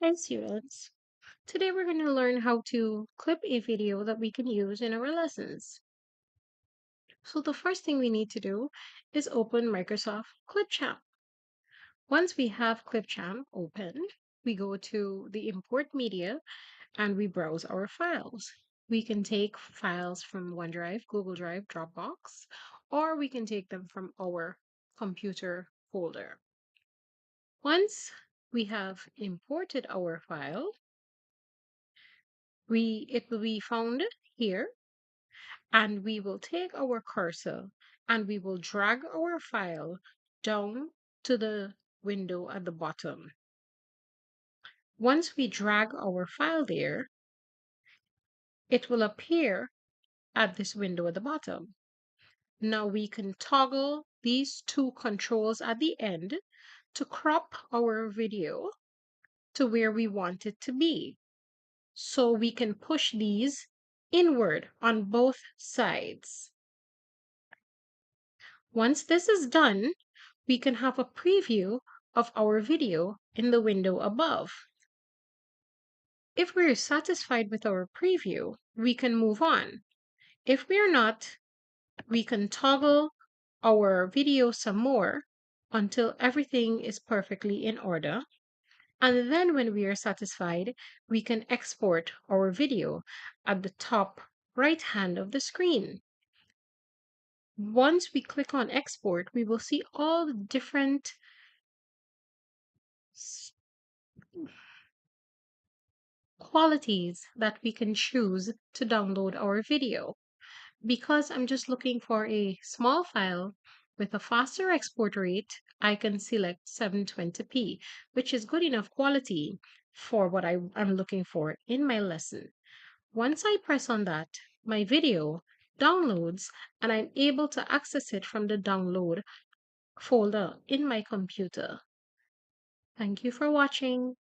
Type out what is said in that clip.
Hi students. Today we're going to learn how to clip a video that we can use in our lessons. So the first thing we need to do is open Microsoft Clipchamp. Once we have Clipchamp open, we go to the import media and we browse our files. We can take files from OneDrive, Google Drive, Dropbox, or we can take them from our computer folder. Once we have imported our file, it will be found here, and we will take our cursor and we will drag our file down to the window at the bottom. Once we drag our file there, it will appear at this window at the bottom. Now we can toggle these two controls at the end to crop our video to where we want it to be. So we can push these inward on both sides. Once this is done, we can have a preview of our video in the window above. If we're satisfied with our preview, we can move on. If we're not, we can toggle our video some more until everything is perfectly in order. And then when we are satisfied, we can export our video at the top right hand of the screen. Once we click on export, we will see all the different qualities that we can choose to download our video. Because I'm just looking for a small file with a faster export rate, I can select 720p, which is good enough quality for what I'm looking for in my lesson. Once I press on that, my video downloads and I'm able to access it from the download folder in my computer. Thank you for watching.